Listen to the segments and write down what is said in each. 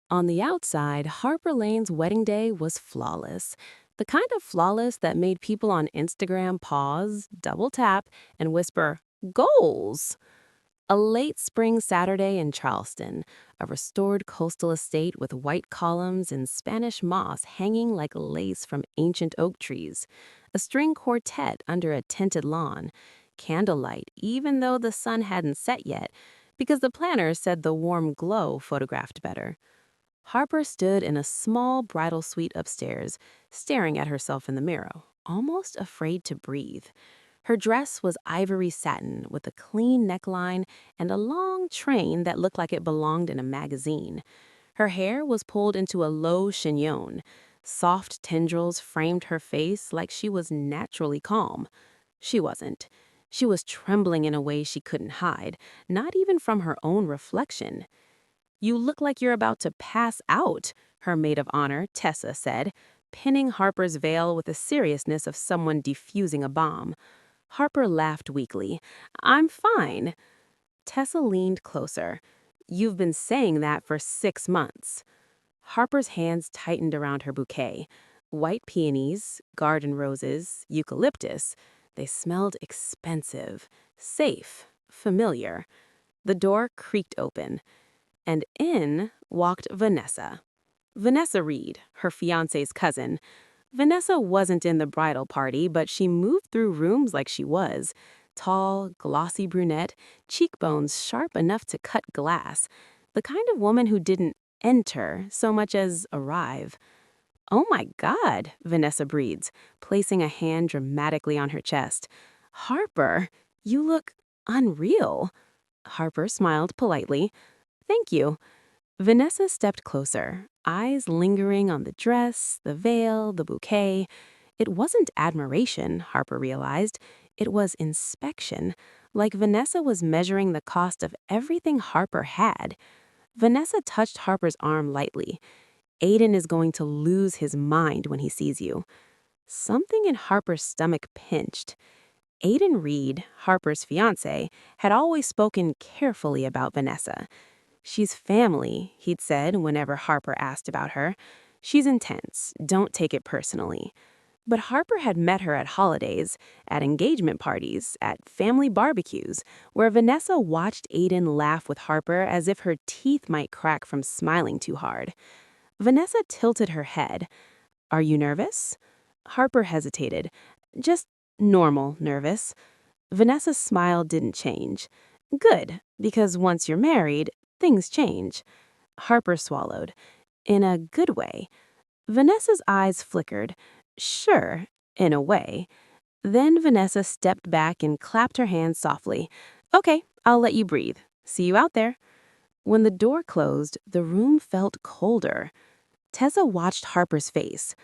On the outside, Harper Lane's wedding day was flawless. The kind of flawless that made people on Instagram pause, double tap, and whisper, "Goals!" A late spring Saturday in Charleston, a restored coastal estate with white columns and Spanish moss hanging like lace from ancient oak trees, a string quartet under a tinted lawn, candlelight even though the sun hadn't set yet, because the planners said the warm glow photographed better. Harper stood in a small bridal suite upstairs, staring at herself in the mirror, almost afraid to breathe. Her dress was ivory satin with a clean neckline and a long train that looked like it belonged in a magazine. Her hair was pulled into a low chignon. Soft tendrils framed her face like she was naturally calm. She wasn't. She was trembling in a way she couldn't hide, not even from her own reflection. "You look like you're about to pass out," her maid of honor, Tessa, said, pinning Harper's veil with the seriousness of someone defusing a bomb. Harper laughed weakly. "I'm fine." Tessa leaned closer. "You've been saying that for 6 months." Harper's hands tightened around her bouquet. White peonies, garden roses, eucalyptus. They smelled expensive, safe, familiar. The door creaked open, and in walked Vanessa. Vanessa Reed, her fiancé's cousin. Vanessa wasn't in the bridal party, but she moved through rooms like she was. Tall, glossy brunette, cheekbones sharp enough to cut glass. The kind of woman who didn't enter so much as arrive. "Oh my God," Vanessa breathes, placing a hand dramatically on her chest. "Harper, you look unreal." Harper smiled politely. "Thank you." Vanessa stepped closer, eyes lingering on the dress, the veil, the bouquet. It wasn't admiration, Harper realized. It was inspection, like Vanessa was measuring the cost of everything Harper had. Vanessa touched Harper's arm lightly. "Aiden is going to lose his mind when he sees you." Something in Harper's stomach pinched. Aiden Reed, Harper's fiancé, had always spoken carefully about Vanessa. "She's family," he'd said whenever Harper asked about her. "She's intense. Don't take it personally." But Harper had met her at holidays, at engagement parties, at family barbecues, where Vanessa watched Aiden laugh with Harper as if her teeth might crack from smiling too hard. Vanessa tilted her head. "Are you nervous?" Harper hesitated. "Just normal nervous." Vanessa's smile didn't change. "Good, because once you're married, things change." Harper swallowed. "In a good way." Vanessa's eyes flickered. "Sure, in a way." Then Vanessa stepped back and clapped her hands softly. "Okay, I'll let you breathe. See you out there." When the door closed, the room felt colder. Tessa watched Harper's face.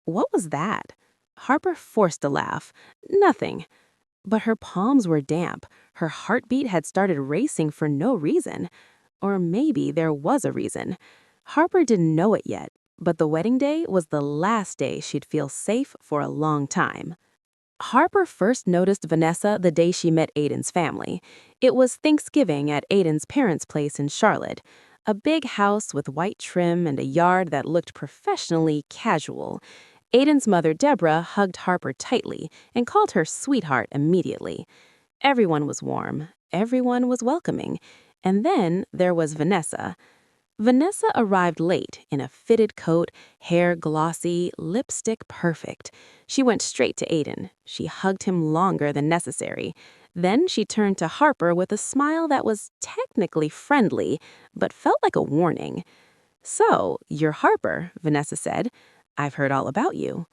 What was that? Harper forced a laugh. "Nothing." But her palms were damp. Her heartbeat had started racing for no reason. Or maybe there was a reason. Harper didn't know it yet, but the wedding day was the last day she'd feel safe for a long time. Harper first noticed Vanessa the day she met Aiden's family. It was Thanksgiving at Aiden's parents' place in Charlotte. A big house with white trim and a yard that looked professionally casual. Aiden's mother, Deborah, hugged Harper tightly and called her sweetheart immediately. Everyone was warm. Everyone was welcoming. And then there was Vanessa. Vanessa arrived late in a fitted coat, hair glossy, lipstick perfect. She went straight to Aiden. She hugged him longer than necessary. Then she turned to Harper with a smile that was technically friendly, but felt like a warning. "So, you're Harper," Vanessa said. "I've heard all about you."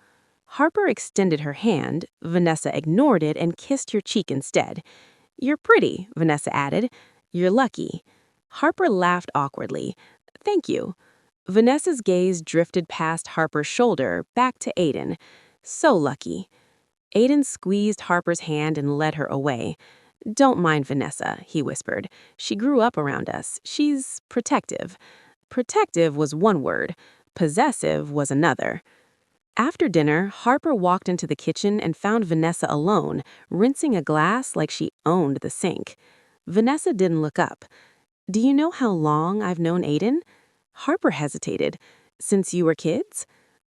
Harper extended her hand. Vanessa ignored it and kissed her cheek instead. "You're pretty," Vanessa added. "You're lucky." Harper laughed awkwardly. "Thank you." Vanessa's gaze drifted past Harper's shoulder, back to Aiden. "So lucky." Aiden squeezed Harper's hand and led her away. "Don't mind Vanessa," he whispered. "She grew up around us. She's protective." Protective was one word. Possessive was another. After dinner, Harper walked into the kitchen and found Vanessa alone, rinsing a glass like she owned the sink. Vanessa didn't look up. "Do you know how long I've known Aiden?" Harper hesitated. Since you were kids?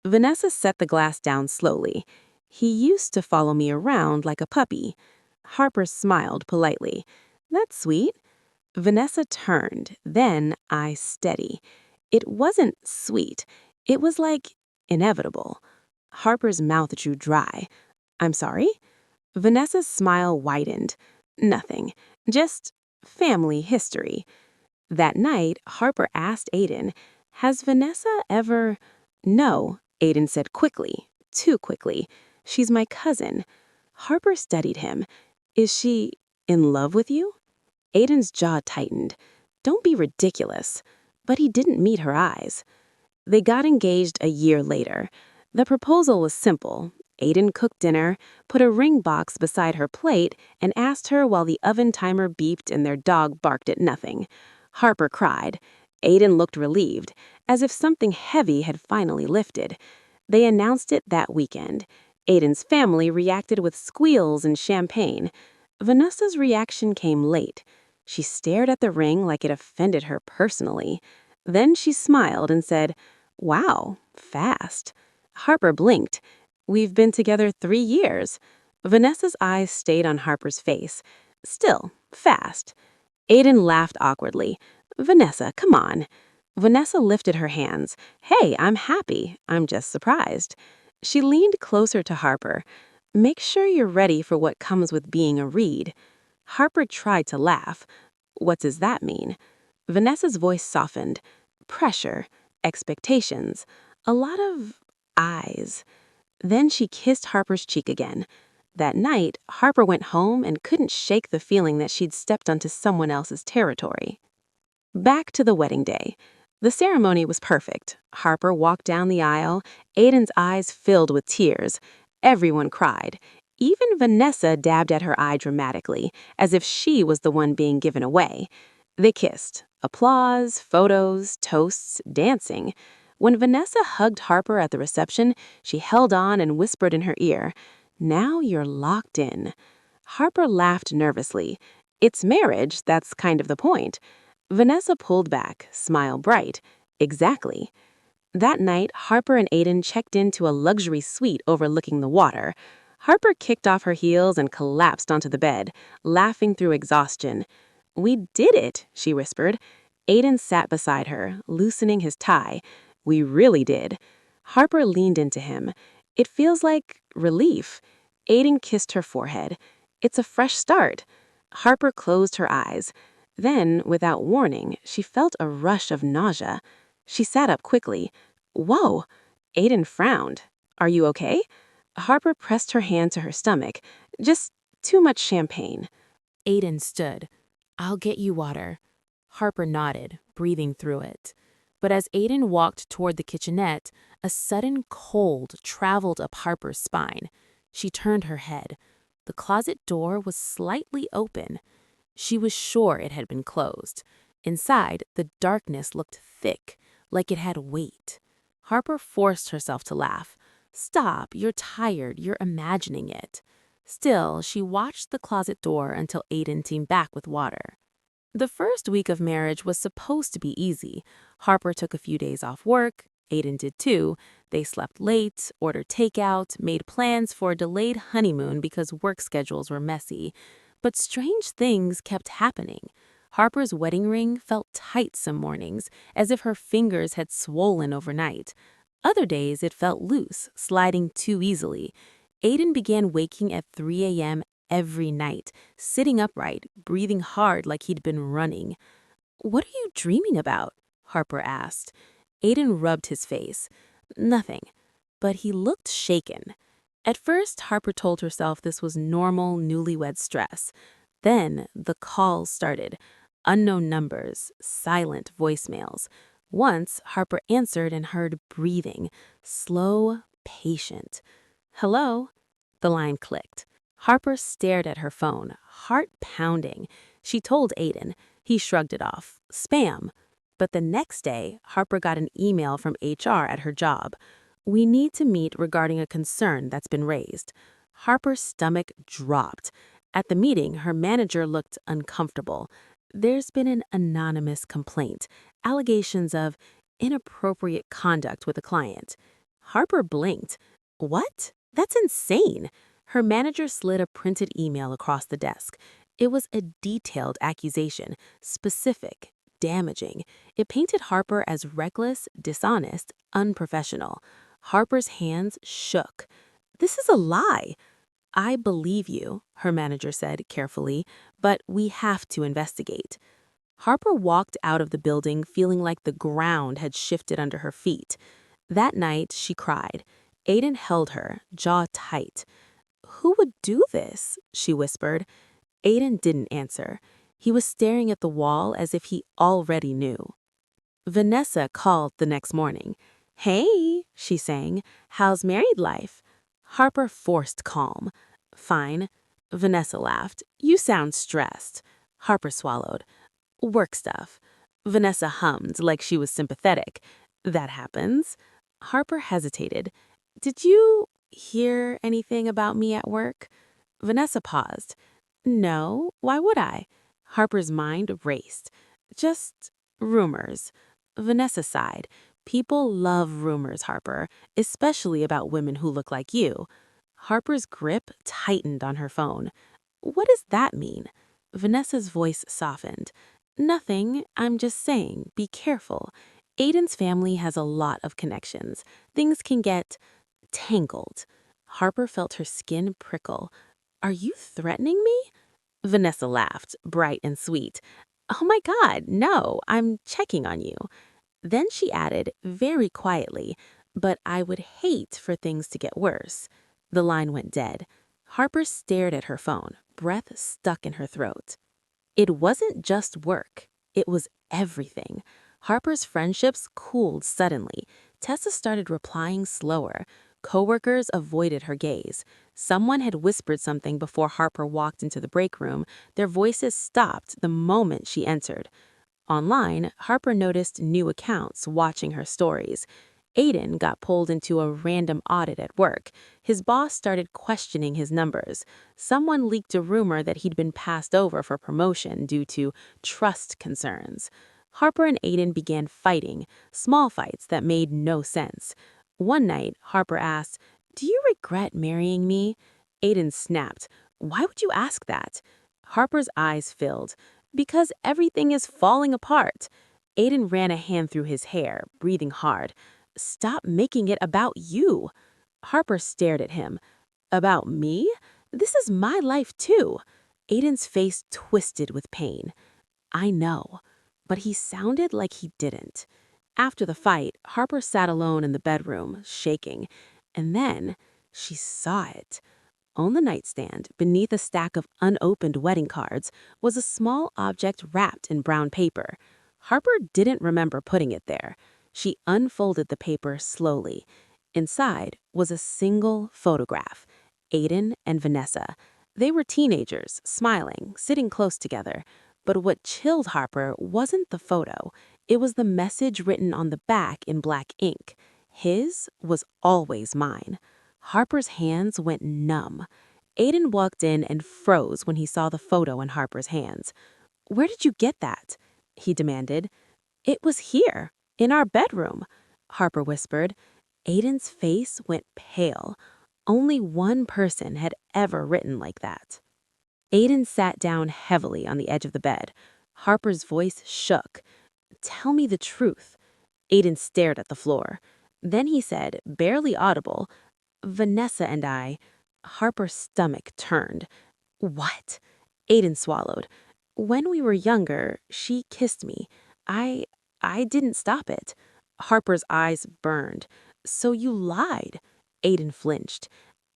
Vanessa set the glass down slowly. He used to follow me around like a puppy. Harper smiled politely. That's sweet. Vanessa turned, then eyes steady. It wasn't sweet. It was like inevitable. Harper's mouth drew dry. I'm sorry? Vanessa's smile widened. Nothing. Just family history. That night, Harper asked Aiden, has Vanessa ever... No, Aiden said quickly, too quickly. She's my cousin. Harper studied him. Is she in love with you? Aiden's jaw tightened. Don't be ridiculous. But he didn't meet her eyes. They got engaged a year later. The proposal was simple. Aiden cooked dinner, put a ring box beside her plate, and asked her while the oven timer beeped and their dog barked at nothing. Harper cried. Aiden looked relieved, as if something heavy had finally lifted. They announced it that weekend. Aiden's family reacted with squeals and champagne. Vanessa's reaction came late. She stared at the ring like it offended her personally. Then she smiled and said, wow, fast. Harper blinked. We've been together 3 years. Vanessa's eyes stayed on Harper's face. Still, fast. Aiden laughed awkwardly. Vanessa, come on. Vanessa lifted her hands. Hey, I'm happy. I'm just surprised. She leaned closer to Harper. Make sure you're ready for what comes with being a Reed. Harper tried to laugh. What does that mean? Vanessa's voice softened. Pressure, expectations, a lot of eyes. Then she kissed Harper's cheek again. That night, Harper went home and couldn't shake the feeling that she'd stepped onto someone else's territory. Back to the wedding day. The ceremony was perfect. Harper walked down the aisle, Aiden's eyes filled with tears. Everyone cried. Even Vanessa dabbed at her eye dramatically, as if she was the one being given away. They kissed. Applause, photos, toasts, dancing. When Vanessa hugged Harper at the reception, she held on and whispered in her ear, now you're locked in. Harper laughed nervously. It's marriage, that's kind of the point. Vanessa pulled back, smile bright. Exactly. That night, Harper and Aiden checked into a luxury suite overlooking the water. Harper kicked off her heels and collapsed onto the bed, laughing through exhaustion. We did it, she whispered. Aiden sat beside her, loosening his tie. We really did. Harper leaned into him. It feels like relief. Aiden kissed her forehead. It's a fresh start. Harper closed her eyes. Then, without warning, she felt a rush of nausea. She sat up quickly. Whoa! Aiden frowned. Are you okay? Harper pressed her hand to her stomach. Just too much champagne. Aiden stood. I'll get you water. Harper nodded, breathing through it. But as Aiden walked toward the kitchenette, a sudden cold traveled up Harper's spine. She turned her head. The closet door was slightly open. She was sure it had been closed. Inside, the darkness looked thick, like it had weight. Harper forced herself to laugh. Stop, you're tired, you're imagining it. Still, she watched the closet door until Aiden came back with water. The first week of marriage was supposed to be easy. Harper took a few days off work. Aiden did too. They slept late, ordered takeout, made plans for a delayed honeymoon because work schedules were messy. But strange things kept happening. Harper's wedding ring felt tight some mornings, as if her fingers had swollen overnight. Other days it felt loose, sliding too easily. Aiden began waking at 3 a.m. every night, sitting upright, breathing hard like he'd been running. What are you dreaming about? Harper asked. Aiden rubbed his face. Nothing. But he looked shaken. At first, Harper told herself this was normal newlywed stress. Then the calls started. Unknown numbers, silent voicemails. Once, Harper answered and heard breathing, slow, patient. Hello? The line clicked. Harper stared at her phone, heart pounding. She told Aiden. He shrugged it off. Spam. But the next day, Harper got an email from HR at her job. We need to meet regarding a concern that's been raised. Harper's stomach dropped. At the meeting, her manager looked uncomfortable. There's been an anonymous complaint, allegations of inappropriate conduct with a client. Harper blinked. What? That's insane. Her manager slid a printed email across the desk. It was a detailed accusation, specific, damaging. It painted Harper as reckless, dishonest, unprofessional. Harper's hands shook. This is a lie. I believe you, her manager said carefully, but we have to investigate. Harper walked out of the building feeling like the ground had shifted under her feet. That night, she cried. Aiden held her, jaw tight. Who would do this? She whispered. Aiden didn't answer. He was staring at the wall as if he already knew. Vanessa called the next morning. Hey, she sang. How's married life? Harper forced calm. Fine. Vanessa laughed. You sound stressed. Harper swallowed. Work stuff. Vanessa hummed like she was sympathetic. That happens. Harper hesitated. Did you hear anything about me at work? Vanessa paused. No, why would I? Harper's mind raced. Just rumors. Vanessa sighed. People love rumors, Harper, especially about women who look like you. Harper's grip tightened on her phone. What does that mean? Vanessa's voice softened. Nothing, I'm just saying, be careful. Aiden's family has a lot of connections. Things can get tangled. Harper felt her skin prickle. Are you threatening me? Vanessa laughed, bright and sweet. Oh my God, no, I'm checking on you. Then she added, very quietly, but I would hate for things to get worse. The line went dead. Harper stared at her phone, breath stuck in her throat. It wasn't just work. It was everything. Harper's friendships cooled suddenly. Tessa started replying slower. Coworkers avoided her gaze. Someone had whispered something before Harper walked into the break room. Their voices stopped the moment she entered. Online, Harper noticed new accounts watching her stories. Aiden got pulled into a random audit at work. His boss started questioning his numbers. Someone leaked a rumor that he'd been passed over for promotion due to trust concerns. Harper and Aiden began fighting, small fights that made no sense. One night, Harper asked, "Do you regret marrying me?" Aiden snapped, "Why would you ask that?" Harper's eyes filled. Because everything is falling apart. Aiden ran a hand through his hair, breathing hard. Stop making it about you. Harper stared at him. About me? This is my life too. Aiden's face twisted with pain. I know, but he sounded like he didn't. After the fight, Harper sat alone in the bedroom, shaking. And then she saw it. On the nightstand, beneath a stack of unopened wedding cards, was a small object wrapped in brown paper. Harper didn't remember putting it there. She unfolded the paper slowly. Inside was a single photograph, Aiden and Vanessa. They were teenagers, smiling, sitting close together. But what chilled Harper wasn't the photo. It was the message written on the back in black ink. His was always mine. Harper's hands went numb. Aiden walked in and froze when he saw the photo in Harper's hands. Where did you get that? He demanded. It was here, in our bedroom, Harper whispered. Aiden's face went pale. Only one person had ever written like that. Aiden sat down heavily on the edge of the bed. Harper's voice shook. Tell me the truth. Aiden stared at the floor. Then he said, barely audible, Vanessa and I. Harper's stomach turned. What? Aiden swallowed. When we were younger, she kissed me. I didn't stop it. Harper's eyes burned. So you lied. Aiden flinched.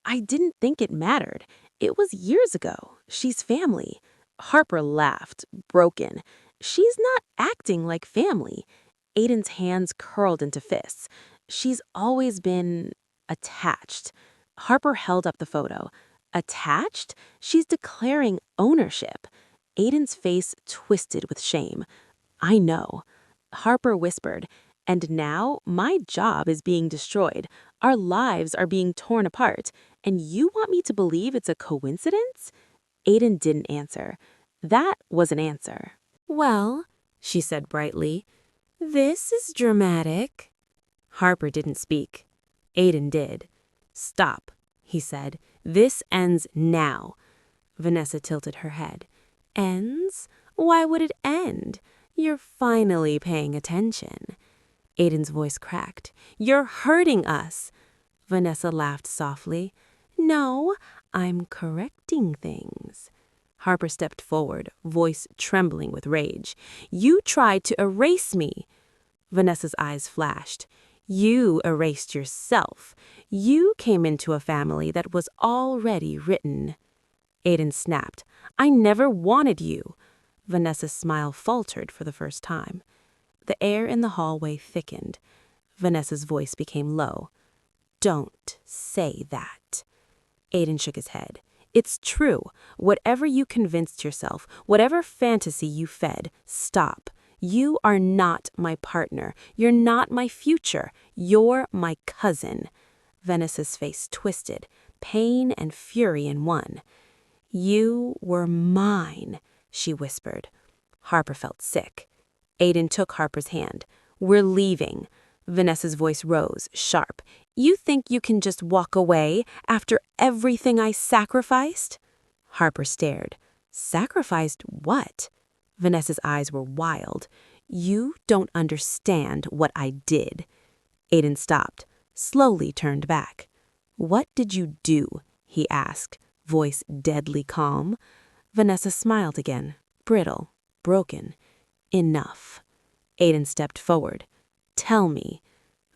I didn't think it mattered. It was years ago. She's family. Harper laughed, broken. She's not acting like family. Aiden's hands curled into fists. She's always been attached. Harper held up the photo. Attached? She's declaring ownership. Aiden's face twisted with shame. I know. Harper whispered, and now my job is being destroyed. Our lives are being torn apart, and you want me to believe it's a coincidence? Aiden didn't answer. That was an answer. Well, she said brightly, This is dramatic. Harper didn't speak. Aiden did. Stop, he said. This ends now. Vanessa tilted her head. Ends? Why would it end? You're finally paying attention. Aiden's voice cracked. You're hurting us. Vanessa laughed softly. No, I'm correcting things. Harper stepped forward, voice trembling with rage. You tried to erase me. Vanessa's eyes flashed. You erased yourself. You came into a family that was already written. Aiden snapped. I never wanted you. Vanessa's smile faltered for the first time. The air in the hallway thickened. Vanessa's voice became low. Don't say that. Aiden shook his head. It's true. Whatever you convinced yourself, whatever fantasy you fed, stop. You are not my partner. You're not my future. You're my cousin. Vanessa's face twisted, pain and fury in one. You were mine, she whispered. Harper felt sick. Aiden took Harper's hand. We're leaving. Vanessa's voice rose, sharp. You think you can just walk away after everything I sacrificed? Harper stared. Sacrificed what? Vanessa's eyes were wild. You don't understand what I did. Aiden stopped, slowly turned back. What did you do? He asked, voice deadly calm. Vanessa smiled again, brittle, broken. Enough. Aiden stepped forward. Tell me.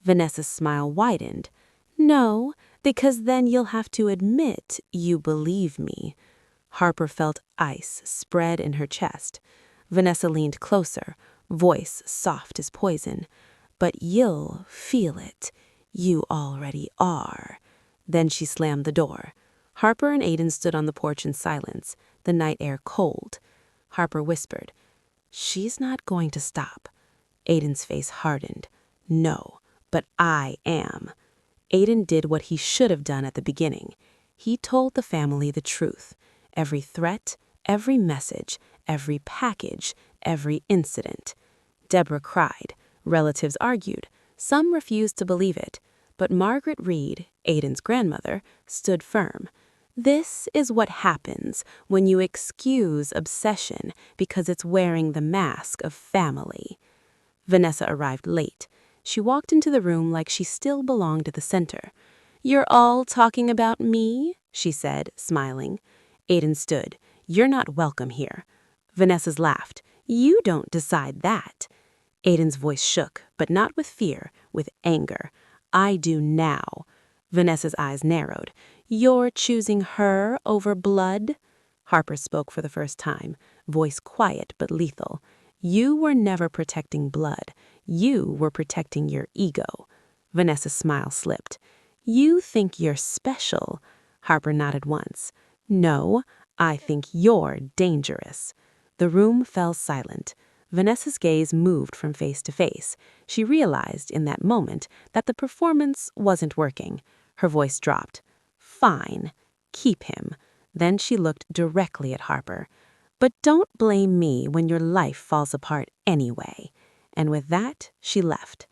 Vanessa's smile widened. No, because then you'll have to admit you believe me. Harper felt ice spread in her chest. Vanessa leaned closer, voice soft as poison. But you'll feel it. You already are. Then she slammed the door. Harper and Aiden stood on the porch in silence, the night air cold. Harper whispered, She's not going to stop. Aiden's face hardened. No, but I am. Aiden did what he should have done at the beginning. He told the family the truth. Every threat, every message, every package, every incident. Deborah cried. Relatives argued. Some refused to believe it. But Margaret Reed, Aiden's grandmother, stood firm. This is what happens when you excuse obsession because it's wearing the mask of family. Vanessa arrived late. She walked into the room like she still belonged at the center. You're all talking about me, she said, smiling. Aiden stood. You're not welcome here. Vanessa's laughed. You don't decide that. Aiden's voice shook, but not with fear, with anger. I do now. Vanessa's eyes narrowed. You're choosing her over blood? Harper spoke for the first time, voice quiet but lethal. You were never protecting blood. You were protecting your ego. Vanessa's smile slipped. You think you're special. Harper nodded once. No, I think you're dangerous. The room fell silent. Vanessa's gaze moved from face to face. She realized in that moment that the performance wasn't working. Her voice dropped. Fine. Keep him. Then she looked directly at Harper. But don't blame me when your life falls apart anyway. And with that, she left.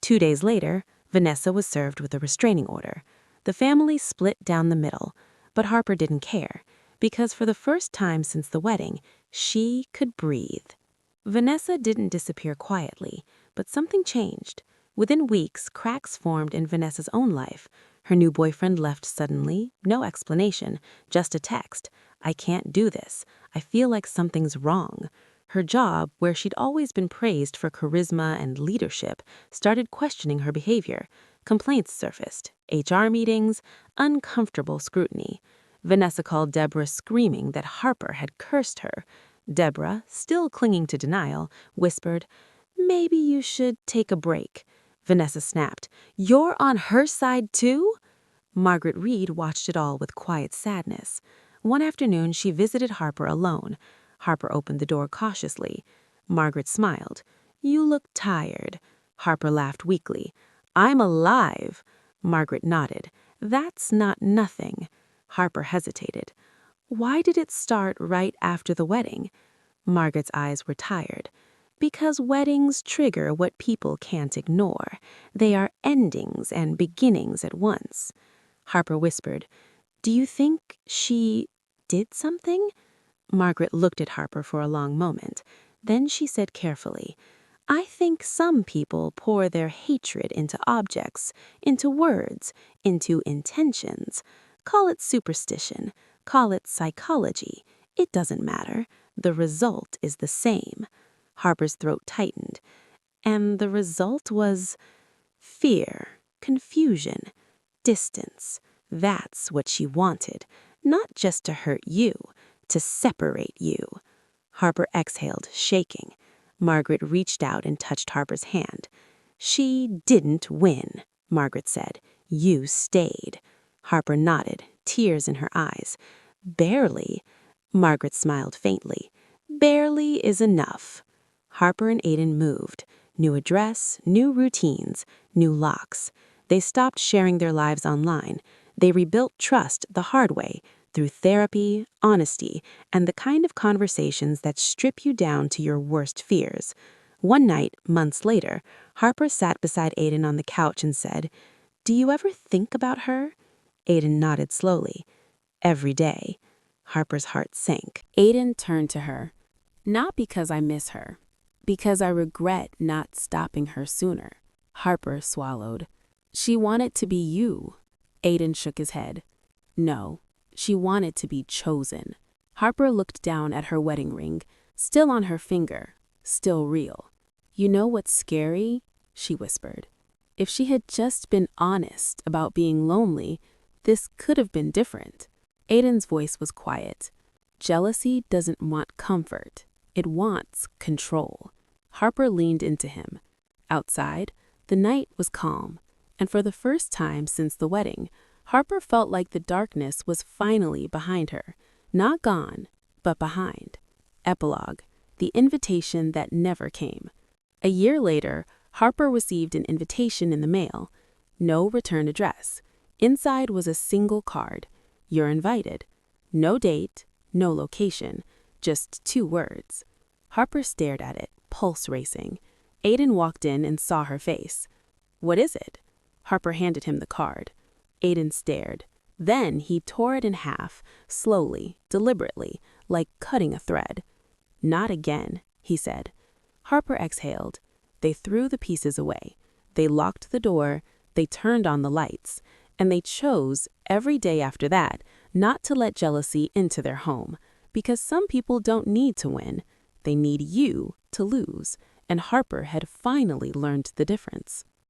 2 days later, Vanessa was served with a restraining order. The family split down the middle, but Harper didn't care, because for the first time since the wedding, she could breathe. Vanessa didn't disappear quietly, but something changed. Within weeks, cracks formed in Vanessa's own life. Her new boyfriend left suddenly, no explanation, just a text. I can't do this. I feel like something's wrong. Her job, where she'd always been praised for charisma and leadership, started questioning her behavior. Complaints surfaced, HR meetings, uncomfortable scrutiny. Vanessa called Deborah screaming that Harper had cursed her. Deborah, still clinging to denial, whispered, Maybe you should take a break. Vanessa snapped, You're on her side too? Margaret Reed watched it all with quiet sadness. One afternoon, she visited Harper alone. Harper opened the door cautiously. Margaret smiled. You look tired. Harper laughed weakly. I'm alive. Margaret nodded. That's not nothing. Harper hesitated. Why did it start right after the wedding? Margaret's eyes were tired. Because weddings trigger what people can't ignore. They are endings and beginnings at once. Harper whispered, "Do you think she did something?" Margaret looked at Harper for a long moment. Then she said carefully, "I think some people pour their hatred into objects, into words, into intentions. Call it superstition, call it psychology. It doesn't matter. The result is the same." Harper's throat tightened. And the result was fear, confusion, distance. That's what she wanted. Not just to hurt you, to separate you. Harper exhaled, shaking. Margaret reached out and touched Harper's hand. "She didn't win," Margaret said. "You stayed." Harper nodded, tears in her eyes. "Barely." Margaret smiled faintly. "Barely is enough." Harper and Aiden moved. New address, new routines, new locks. They stopped sharing their lives online. They rebuilt trust the hard way, through therapy, honesty, and the kind of conversations that strip you down to your worst fears. One night, months later, Harper sat beside Aiden on the couch and said, "Do you ever think about her?" Aiden nodded slowly. "Every day." Harper's heart sank. Aiden turned to her. "Not because I miss her, because I regret not stopping her sooner." Harper swallowed. "She wanted to be you." Aiden shook his head. "No, she wanted to be chosen." Harper looked down at her wedding ring, still on her finger, still real. "You know what's scary?" she whispered. "If she had just been honest about being lonely, this could have been different." Aiden's voice was quiet. "Jealousy doesn't want comfort. It wants control." Harper leaned into him. Outside, the night was calm, and for the first time since the wedding, Harper felt like the darkness was finally behind her. Not gone, but behind. Epilogue, the invitation that never came. A year later, Harper received an invitation in the mail. No return address. Inside was a single card. "You're invited." No date, no location, just 2 words. Harper stared at it, pulse racing. Aiden walked in and saw her face. "What is it?" Harper handed him the card. Aiden stared. Then he tore it in half, slowly, deliberately, like cutting a thread. "Not again," he said. Harper exhaled. They threw the pieces away. They locked the door, they turned on the lights, and they chose, every day after that, not to let jealousy into their home. Because some people don't need to win. They need you to lose. And Harper had finally learned the difference.